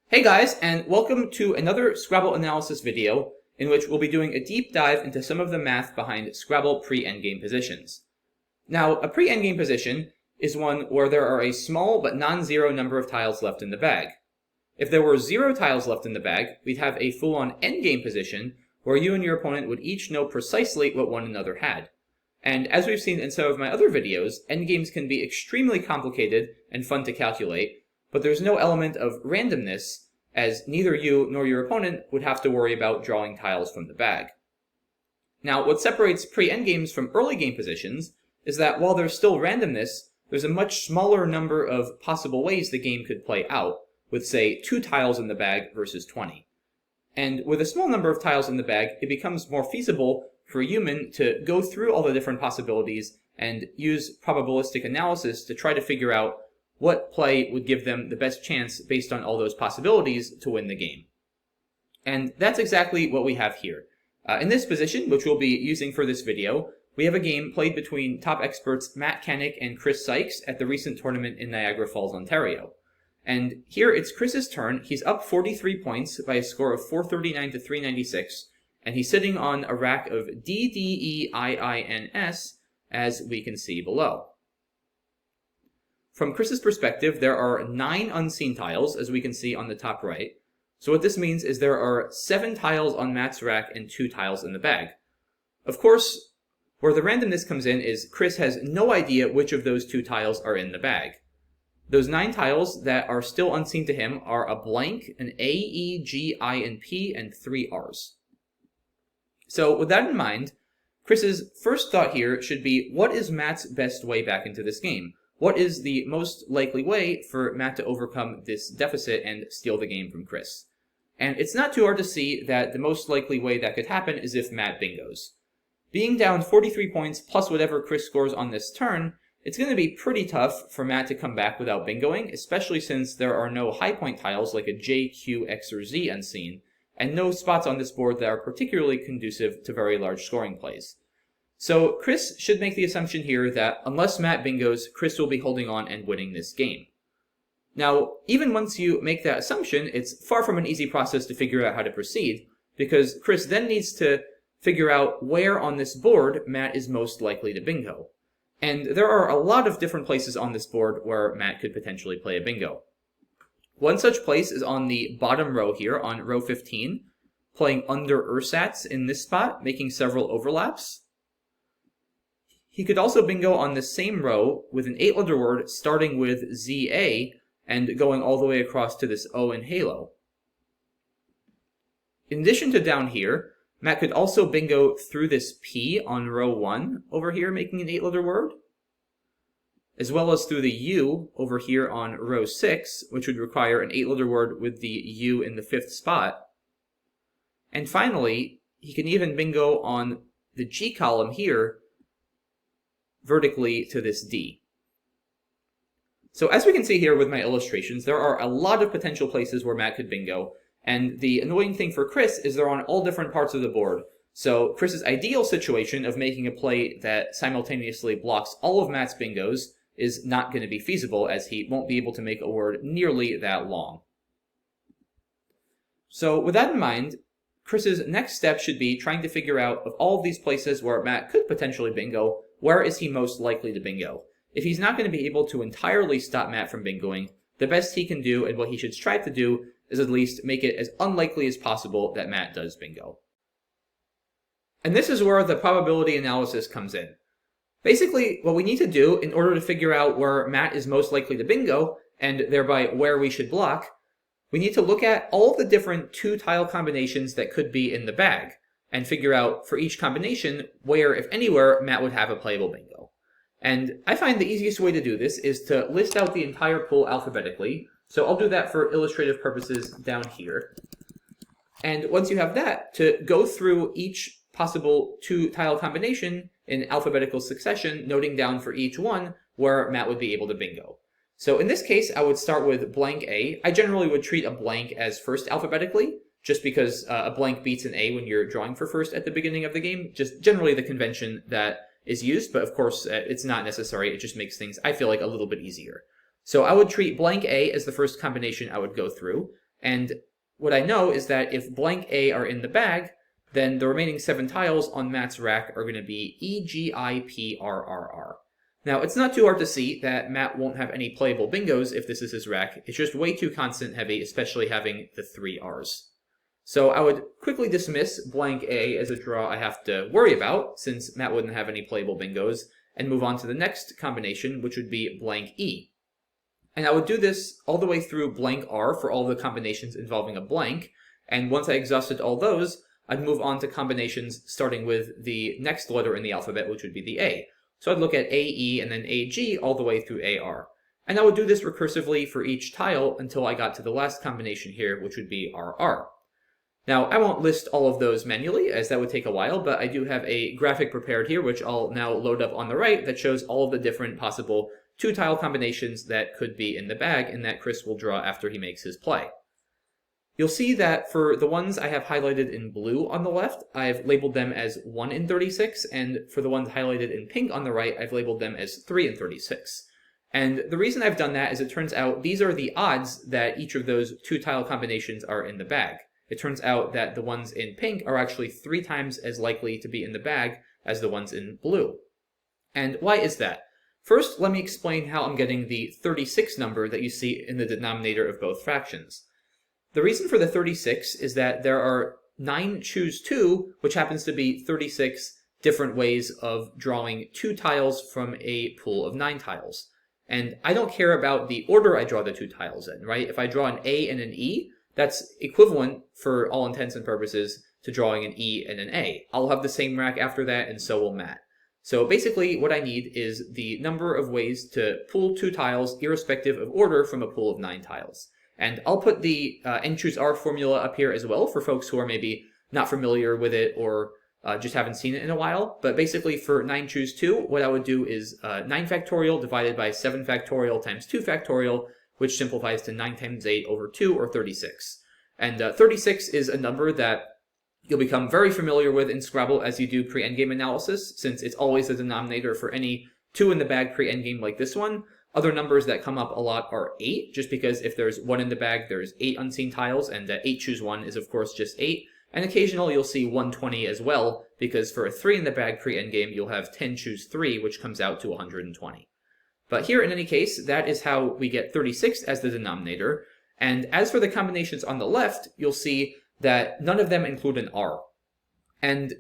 Hey guys, and welcome to another Scrabble analysis video in which we'll be doing a deep dive into some of the math behind Scrabble pre-endgame positions. Now, a pre-endgame position is one where there are a small but non-zero number of tiles left in the bag. If there were 0 tiles left in the bag, we'd have a full-on endgame position where you and your opponent would each know precisely what one another had. And as we've seen in some of my other videos, endgames can be extremely complicated and fun to calculate, but there's no element of randomness, as neither you nor your opponent would have to worry about drawing tiles from the bag. Now, what separates pre-endgames from early game positions is that while there's still randomness, there's a much smaller number of possible ways the game could play out, with say 2 tiles in the bag versus 20. And with a small number of tiles in the bag, it becomes more feasible for a human to go through all the different possibilities and use probabilistic analysis to try to figure out what play would give them the best chance based on all those possibilities to win the game. And that's exactly what we have here. In this position, which we'll be using for this video, we have a game played between top experts Matt Kennick and Chris Sykes at the recent tournament in Niagara Falls, Ontario. And here it's Chris's turn. He's up 43 points by a score of 439 to 396, and he's sitting on a rack of D, D, E, I, N, S, as we can see below. From Chris's perspective, there are 9 unseen tiles, as we can see on the top right. So what this means is there are 7 tiles on Matt's rack and 2 tiles in the bag. Of course, where the randomness comes in is Chris has no idea which of those 2 tiles are in the bag. Those 9 tiles that are still unseen to him are a blank, an A, E, G, I, and P, and 3 R's. So with that in mind, Chris's first thought here should be, what is Matt's best way back into this game? What is the most likely way for Matt to overcome this deficit and steal the game from Chris? And it's not too hard to see that the most likely way that could happen is if Matt bingos. Being down 43 points plus whatever Chris scores on this turn, it's going to be pretty tough for Matt to come back without bingoing, especially since there are no high point tiles like a J, Q, X, or Z unseen, and no spots on this board that are particularly conducive to very large scoring plays. So Chris should make the assumption here that unless Matt bingos, Chris will be holding on and winning this game. Now, even once you make that assumption, it's far from an easy process to figure out how to proceed, because Chris then needs to figure out where on this board Matt is most likely to bingo. And there are a lot of different places on this board where Matt could potentially play a bingo. One such place is on the bottom row here, on row 15, playing under ersatz in this spot, making several overlaps. He could also bingo on the same row with an 8-letter word starting with ZA and going all the way across to this O in Halo. In addition to down here, Matt could also bingo through this P on row 1 over here, making an 8-letter word, as well as through the U over here on row 6, which would require an 8-letter word with the U in the 5th spot. And finally, he can even bingo on the G column here, vertically to this D. So as we can see here with my illustrations, there are a lot of potential places where Matt could bingo, and the annoying thing for Chris is they're on all different parts of the board. So Chris's ideal situation of making a play that simultaneously blocks all of Matt's bingos is not going to be feasible, as he won't be able to make a word nearly that long. So with that in mind, Chris's next step should be trying to figure out, of all of these places where Matt could potentially bingo, where is he most likely to bingo? If he's not going to be able to entirely stop Matt from bingoing, the best he can do and what he should strive to do is at least make it as unlikely as possible that Matt does bingo. And this is where the probability analysis comes in. Basically, what we need to do in order to figure out where Matt is most likely to bingo, and thereby where we should block, we need to look at all of the different 2-tile combinations that could be in the bag, and figure out for each combination where, if anywhere, Matt would have a playable bingo. And I find the easiest way to do this is to list out the entire pool alphabetically, so I'll do that for illustrative purposes down here. And once you have that, to go through each possible 2-tile combination in alphabetical succession, noting down for each one where Matt would be able to bingo. So in this case, I would start with blank A. I generally would treat a blank as first alphabetically, just because a blank beats an A when you're drawing for first at the beginning of the game. Just generally the convention that is used, but of course it's not necessary. It just makes things, I feel like, a little bit easier. So I would treat blank A as the first combination I would go through, And what I know is that if blank A are in the bag, then the remaining 7 tiles on Matt's rack are going to be EGIPRRR. Now, it's not too hard to see that Matt won't have any playable bingos if this is his rack. It's just way too constant heavy, especially having the 3 R's. So I would quickly dismiss blank A as a draw I have to worry about, since Matt wouldn't have any playable bingos, and move on to the next combination, which would be blank E. And I would do this all the way through blank R for all the combinations involving a blank, and once I exhausted all those, I'd move on to combinations starting with the next letter in the alphabet, which would be the A. So I'd look at AE and then AG all the way through AR. And I would do this recursively for each tile until I got to the last combination here, which would be RR. Now, I won't list all of those manually, as that would take a while, but I do have a graphic prepared here, which I'll now load up on the right, that shows all of the different possible 2-tile combinations that could be in the bag and that Chris will draw after he makes his play. You'll see that for the ones I have highlighted in blue on the left, I've labeled them as 1 in 36, and for the ones highlighted in pink on the right, I've labeled them as 3 in 36. And the reason I've done that is it turns out these are the odds that each of those 2-tile combinations are in the bag. It turns out that the ones in pink are actually 3 times as likely to be in the bag as the ones in blue. And why is that? First, let me explain how I'm getting the 36 number that you see in the denominator of both fractions. The reason for the 36 is that there are 9 choose 2, which happens to be 36 different ways of drawing 2 tiles from a pool of 9 tiles. And I don't care about the order I draw the 2 tiles in, right? If I draw an A and an E, that's equivalent, for all intents and purposes, to drawing an E and an A. I'll have the same rack after that, and so will Matt. So basically, what I need is the number of ways to pull 2 tiles, irrespective of order, from a pool of 9 tiles. And I'll put the N choose R formula up here as well for folks who are maybe not familiar with it or just haven't seen it in a while. But basically, for 9 choose 2, what I would do is 9 factorial divided by 7 factorial times 2 factorial, which simplifies to 9 times 8 over 2, or 36. And 36 is a number that you'll become very familiar with in Scrabble as you do pre-endgame analysis, since it's always the denominator for any 2-in-the-bag pre-endgame like this one. Other numbers that come up a lot are 8, just because if there's 1 in the bag, there's 8 unseen tiles, and 8 choose 1 is of course just 8. And occasionally you'll see 120 as well, because for a 3-in-the-bag pre-endgame, you'll have 10 choose 3, which comes out to 120. But here, in any case, that is how we get 36 as the denominator. And as for the combinations on the left, you'll see that none of them include an R. And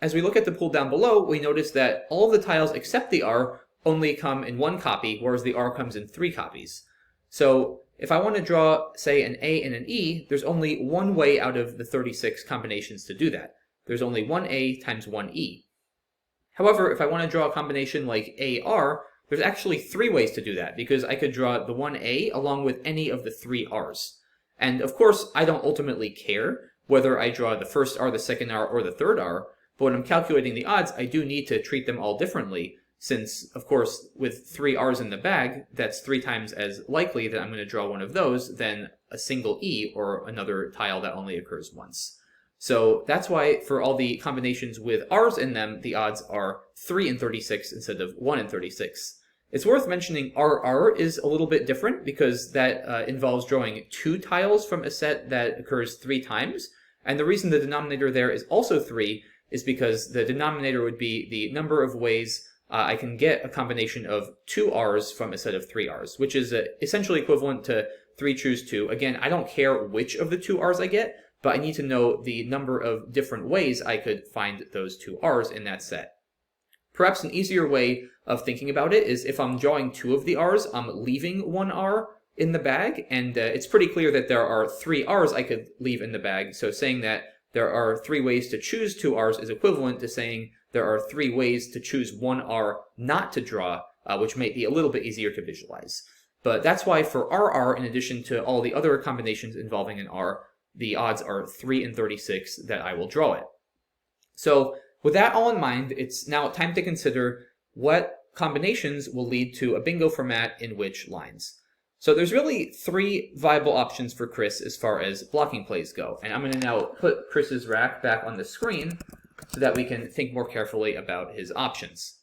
as we look at the pool down below, we notice that all of the tiles except the R only come in 1 copy, whereas the R comes in 3 copies. So if I want to draw, say, an A and an E, there's only one way out of the 36 combinations to do that. There's only 1 A times 1 E. However, if I want to draw a combination like AR, there's actually 3 ways to do that, because I could draw the 1A along with any of the 3 R's. And of course, I don't ultimately care whether I draw the first R, the second R, or the third R, but when I'm calculating the odds, I do need to treat them all differently, since, of course, with 3 R's in the bag, that's 3 times as likely that I'm going to draw one of those than a single E, or another tile that only occurs once. So that's why for all the combinations with R's in them, the odds are 3 in 36 instead of 1 in 36. It's worth mentioning RR is a little bit different because that involves drawing 2 tiles from a set that occurs 3 times. And the reason the denominator there is also 3 is because the denominator would be the number of ways I can get a combination of 2 R's from a set of 3 R's, which is essentially equivalent to 3 choose 2. Again, I don't care which of the 2 R's I get, but I need to know the number of different ways I could find those 2 R's in that set. Perhaps an easier way of thinking about it is if I'm drawing 2 of the R's, I'm leaving 1 R in the bag, and it's pretty clear that there are 3 R's I could leave in the bag, so saying that there are 3 ways to choose 2 R's is equivalent to saying there are 3 ways to choose 1 R not to draw, which may be a little bit easier to visualize. But that's why for RR, in addition to all the other combinations involving an R, the odds are 3 in 36 that I will draw it. So with that all in mind, it's now time to consider what combinations will lead to a bingo for Matt in which lines. So there's really 3 viable options for Chris as far as blocking plays go. And I'm going to now put Chris's rack back on the screen so that we can think more carefully about his options.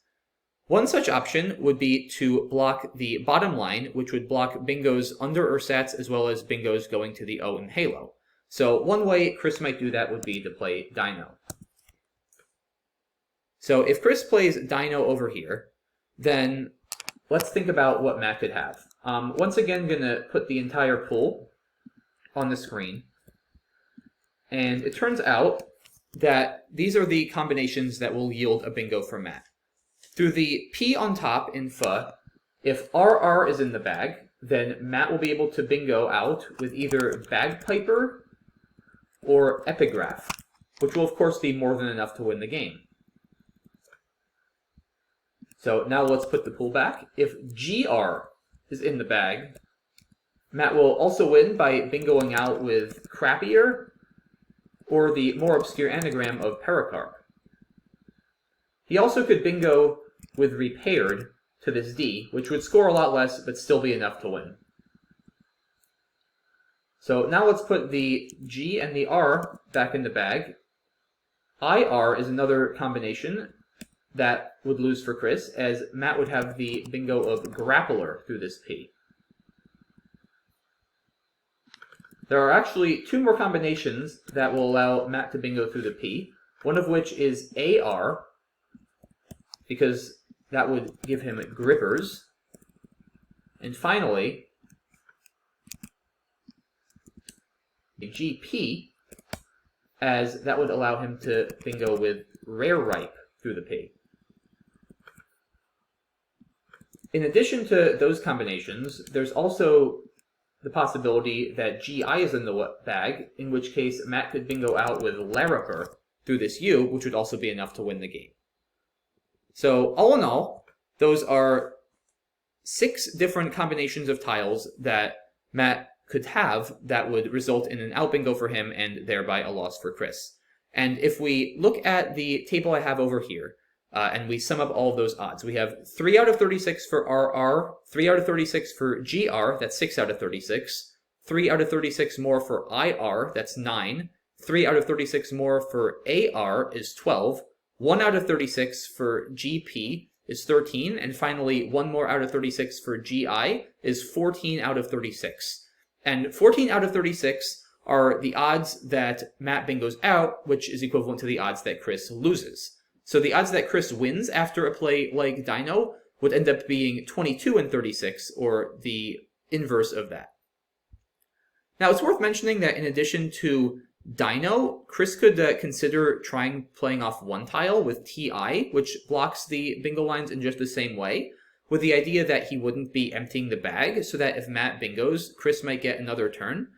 One such option would be to block the bottom line, which would block bingos under ersatz as well as bingos going to the O in Halo. So one way Chris might do that would be to play Dino. So if Chris plays Dino over here, then let's think about what Matt could have. Once again, going to put the entire pool on the screen. And it turns out that these are the combinations that will yield a bingo for Matt. Through the P on top in Pho, if RR is in the bag, then Matt will be able to bingo out with either Bagpiper or Epigraph, which will of course be more than enough to win the game. So now let's put the pool back. If GR is in the bag, Matt will also win by bingoing out with Crappier or the more obscure anagram of Pericarp. He also could bingo with Repaired to this D, which would score a lot less but still be enough to win. So now let's put the G and the R back in the bag. IR is another combination that would lose for Chris, as Matt would have the bingo of Grappler through this P. There are actually two more combinations that will allow Matt to bingo through the P, one of which is AR, because that would give him Grippers. And finally, GP, as that would allow him to bingo with Rare Ripe through the P. In addition to those combinations, there's also the possibility that GI is in the bag, in which case Matt could bingo out with Lariper through this U, which would also be enough to win the game. So all in all, those are 6 different combinations of tiles that Matt could have that would result in an out bingo for him and thereby a loss for Chris. And if we look at the table I have over here, and we sum up all of those odds, we have 3 out of 36 for RR, 3 out of 36 for GR, that's 6 out of 36, 3 out of 36 more for IR, that's 9, 3 out of 36 more for AR is 12, 1 out of 36 for GP is 13, and finally 1 more out of 36 for GI is 14 out of 36. And 14 out of 36 are the odds that Matt bingos out, which is equivalent to the odds that Chris loses. So the odds that Chris wins after a play like Dino would end up being 22 and 36, or the inverse of that. Now it's worth mentioning that in addition to Dino, Chris could consider playing off one tile with TI, which blocks the bingo lines in just the same way, with the idea that he wouldn't be emptying the bag, so that if Matt bingos, Chris might get another turn.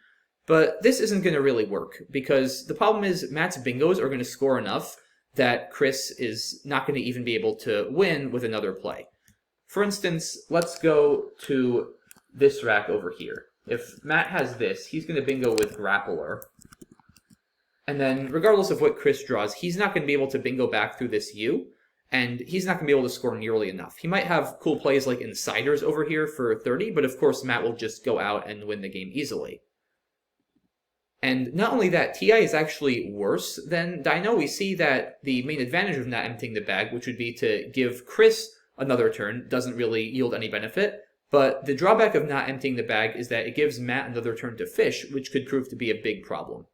But this isn't going to really work, because the problem is Matt's bingos are going to score enough that Chris is not going to even be able to win with another play. For instance, let's go to this rack over here. If Matt has this, he's going to bingo with Grappler. And then, regardless of what Chris draws, he's not going to be able to bingo back through this U, and he's not going to be able to score nearly enough. He might have cool plays like Insiders over here for 30, but of course Matt will just go out and win the game easily. And not only that, TI is actually worse than Dino. We see that the main advantage of not emptying the bag, which would be to give Chris another turn, doesn't really yield any benefit. But the drawback of not emptying the bag is that it gives Matt another turn to fish, which could prove to be a big problem.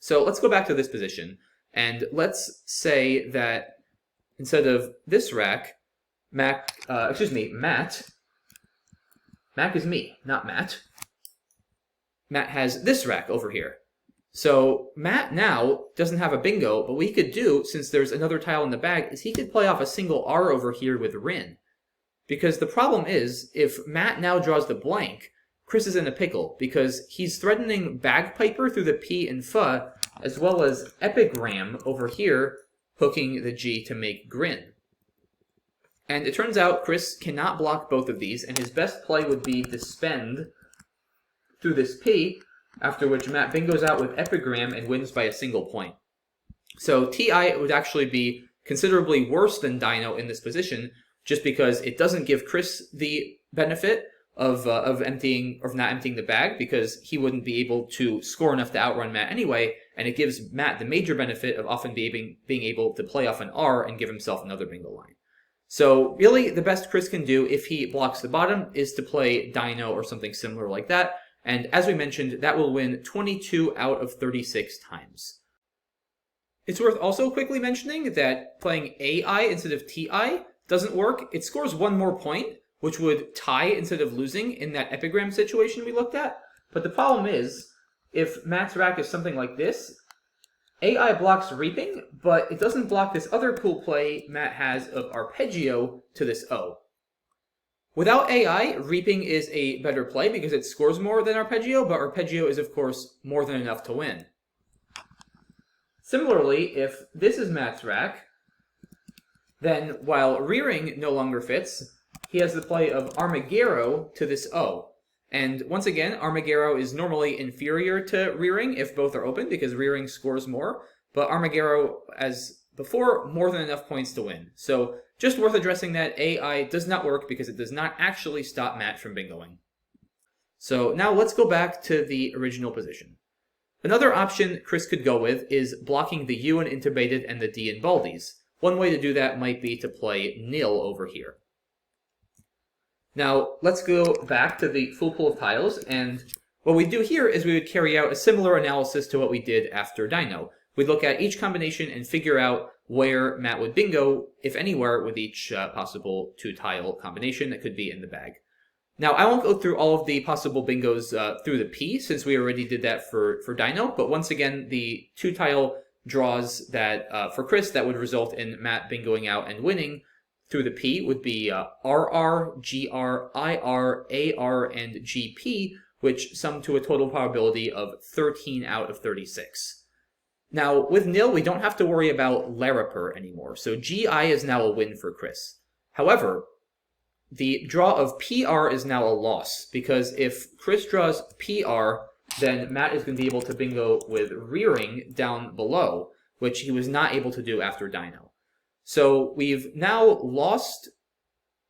So let's go back to this position, and let's say that instead of this rack, Mac is me, not Matt. Matt has this rack over here. So Matt now doesn't have a bingo, but what he could do, since there's another tile in the bag, is he could play off a single R over here with Rin. Because the problem is, if Matt now draws the blank, Chris is in a pickle, because he's threatening Bagpiper through the P in Pho, as well as Epigram over here, hooking the G to make Grin. And it turns out Chris cannot block both of these, and his best play would be Disbend through this P, after which Matt bingos out with Epigram and wins by a single point. So TI would actually be considerably worse than Dino in this position, just because it doesn't give Chris the benefit of not emptying the bag, because he wouldn't be able to score enough to outrun Matt anyway, and it gives Matt the major benefit of often being able to play off an R and give himself another bingo line. So really, the best Chris can do if he blocks the bottom is to play Dino or something similar like that. And as we mentioned, that will win 22 out of 36 times. It's worth also quickly mentioning that playing AI instead of TI doesn't work. It scores one more point, which would tie instead of losing in that epigram situation we looked at. But the problem is, if Matt's rack is something like this, AI blocks reaping, but it doesn't block this other cool play Matt has of arpeggio to this O. Without AI, reaping is a better play because it scores more than arpeggio, but arpeggio is of course more than enough to win. Similarly, if this is Matt's rack, then while rearing no longer fits, he has the play of armagero to this O. And once again, armagero is normally inferior to rearing if both are open because rearing scores more, but armagero, as before, more than enough points to win. So just worth addressing that AI does not work because it does not actually stop Matt from bingoing. So now let's go back to the original position. Another option Chris could go with is blocking the U in intubated and the D in baldies. One way to do that might be to play nil over here. Now, let's go back to the full pool of tiles, and what we do here is we would carry out a similar analysis to what we did after Dino. We'd look at each combination and figure out where Matt would bingo, if anywhere, with each possible two-tile combination that could be in the bag. Now, I won't go through all of the possible bingos through the P, since we already did that for Dino, but once again, the two-tile draws that, for Chris, that would result in Matt bingoing out and winning through the P would be RR, GR, IR, AR, and GP, which sum to a total probability of 13 out of 36. Now, with nil, we don't have to worry about Laraper anymore, so GI is now a win for Chris. However, the draw of PR is now a loss, because if Chris draws PR, then Matt is going to be able to bingo with rearing down below, which he was not able to do after Dino. So we've now lost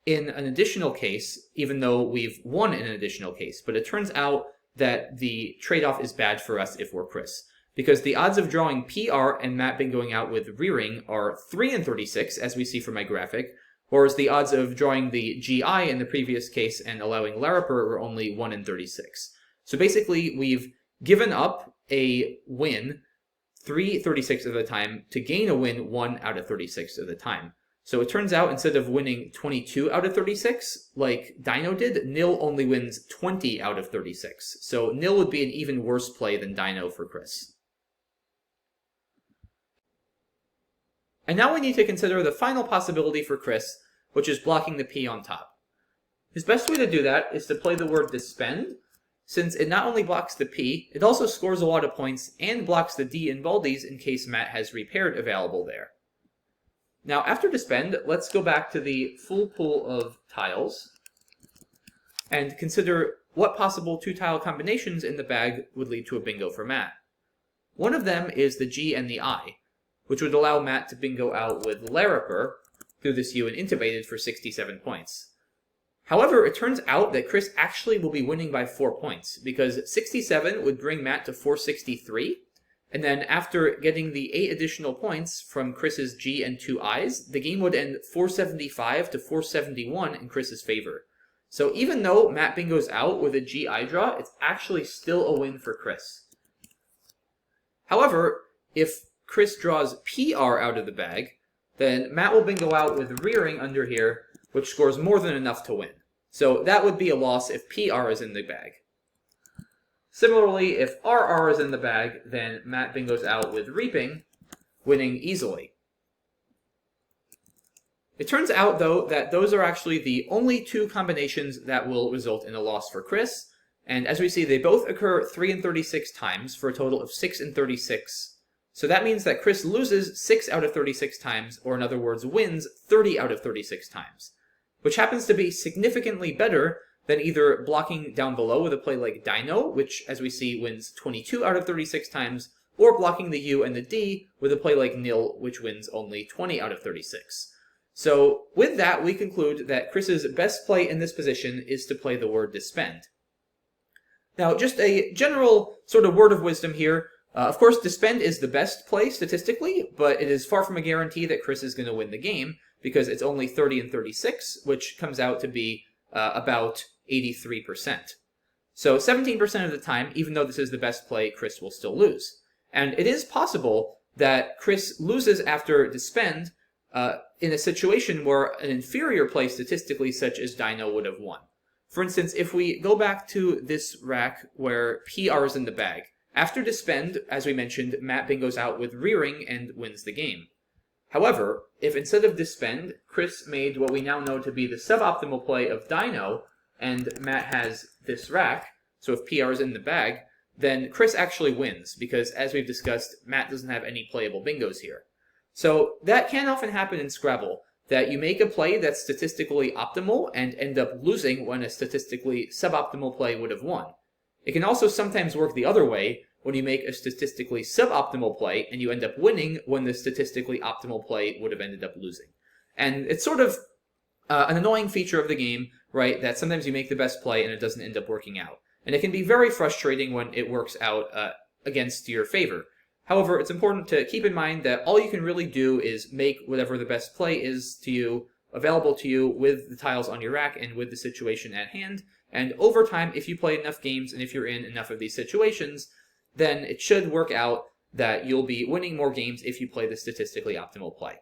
in an additional case, even though we've won in an additional case. But it turns out that the trade-off is bad for us if we're Chris, because the odds of drawing PR and Matt bingoing out with rearing are 3 in 36, as we see from my graphic, whereas the odds of drawing the GI in the previous case and allowing Laraper were only 1 in 36. So basically, we've given up a win 3/36 of the time to gain a win 1 out of 36 of the time. So it turns out instead of winning 22 out of 36, like Dino did, nil only wins 20 out of 36. So nil would be an even worse play than Dino for Chris. And now we need to consider the final possibility for Chris, which is blocking the P on top. His best way to do that is to play the word Disbend, since it not only blocks the P, it also scores a lot of points and blocks the D in baldies in case Matt has repaired available there. Now, after Disbend, let's go back to the full pool of tiles and consider what possible two-tile combinations in the bag would lead to a bingo for Matt. One of them is the G and the I, which would allow Matt to bingo out with Laraper through this U and intubated for 67 points. However, it turns out that Chris actually will be winning by 4 points, because 67 would bring Matt to 463, and then after getting the 8 additional points from Chris's G and 2 I's, the game would end 475 to 471 in Chris's favor. So even though Matt bingos out with a GI draw, it's actually still a win for Chris. However, if Chris draws PR out of the bag, then Matt will bingo out with rearing under here, which scores more than enough to win. So that would be a loss if PR is in the bag. Similarly, if RR is in the bag, then Matt bingos out with reaping, winning easily. It turns out, though, that those are actually the only two combinations that will result in a loss for Chris, and as we see, they both occur 3 in 36 times for a total of 6 in 36. So that means that Chris loses 6 out of 36 times, or in other words, wins 30 out of 36 times, which happens to be significantly better than either blocking down below with a play like Dino, which, as we see, wins 22 out of 36 times, or blocking the U and the D with a play like Nil, which wins only 20 out of 36. So with that, we conclude that Chris's best play in this position is to play the word Disbend. Now, just a general sort of word of wisdom here. Of course, Disbend is the best play statistically, but it is far from a guarantee that Chris is going to win the game, because it's only 30 and 36, which comes out to be about 83%. So 17% of the time, even though this is the best play, Chris will still lose. And it is possible that Chris loses after Disbend in a situation where an inferior play statistically, such as Dino, would have won. For instance, if we go back to this rack where PR is in the bag, after Disbend, as we mentioned, Matt bingoes out with rearing and wins the game. However, if instead of Disbend, Chris made what we now know to be the suboptimal play of Dino, and Matt has this rack, so if PR is in the bag, then Chris actually wins, because as we've discussed, Matt doesn't have any playable bingos here. So that can often happen in Scrabble, that you make a play that's statistically optimal and end up losing when a statistically suboptimal play would have won. It can also sometimes work the other way, when you make a statistically suboptimal play and you end up winning when the statistically optimal play would have ended up losing. And it's sort of an annoying feature of the game, right, that sometimes you make the best play and it doesn't end up working out. And it can be very frustrating when it works out against your favor. However, it's important to keep in mind that all you can really do is make whatever the best play is to you available to you with the tiles on your rack and with the situation at hand. And over time, if you play enough games and if you're in enough of these situations, then it should work out that you'll be winning more games if you play the statistically optimal play.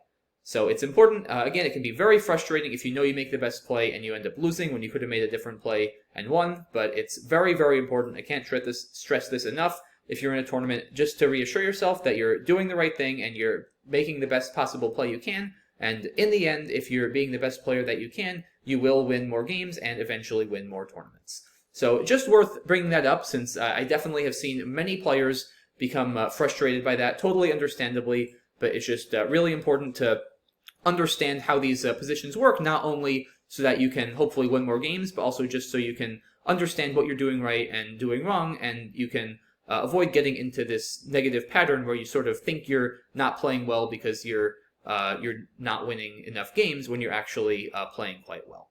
So it's important. Again, it can be very frustrating if you know you make the best play and you end up losing when you could have made a different play and won, but it's very, very important. I can't stress this enough if you're in a tournament, just to reassure yourself that you're doing the right thing and you're making the best possible play you can. And in the end, if you're being the best player that you can, you will win more games and eventually win more tournaments. So just worth bringing that up, since I definitely have seen many players become frustrated by that, totally understandably, but it's just really important to understand how these positions work, not only so that you can hopefully win more games, but also just so you can understand what you're doing right and doing wrong, and you can avoid getting into this negative pattern where you sort of think you're not playing well because you're not winning enough games when you're actually playing quite well.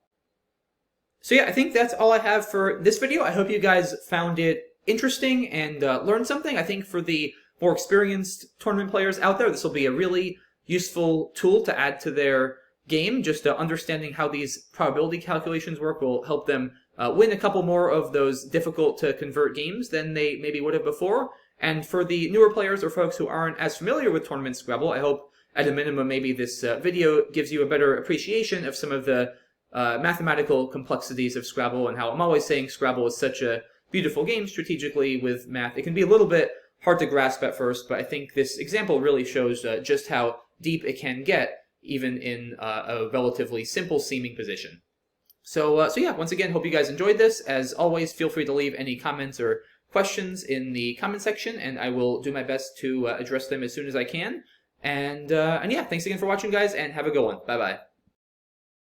So yeah, I think that's all I have for this video. I hope you guys found it interesting and learned something. I think for the more experienced tournament players out there, this will be a really useful tool to add to their game. Just understanding how these probability calculations work will help them win a couple more of those difficult to convert games than they maybe would have before. And for the newer players or folks who aren't as familiar with Tournament Scrabble, I hope at a minimum maybe this video gives you a better appreciation of some of the mathematical complexities of Scrabble, and how I'm always saying Scrabble is such a beautiful game strategically with math. It can be a little bit hard to grasp at first, but I think this example really shows just how deep it can get, even in a relatively simple seeming position. So yeah, once again, hope you guys enjoyed this. As always, feel free to leave any comments or questions in the comment section, and I will do my best to address them as soon as I can. And yeah, thanks again for watching, guys, and have a good one. Bye-bye.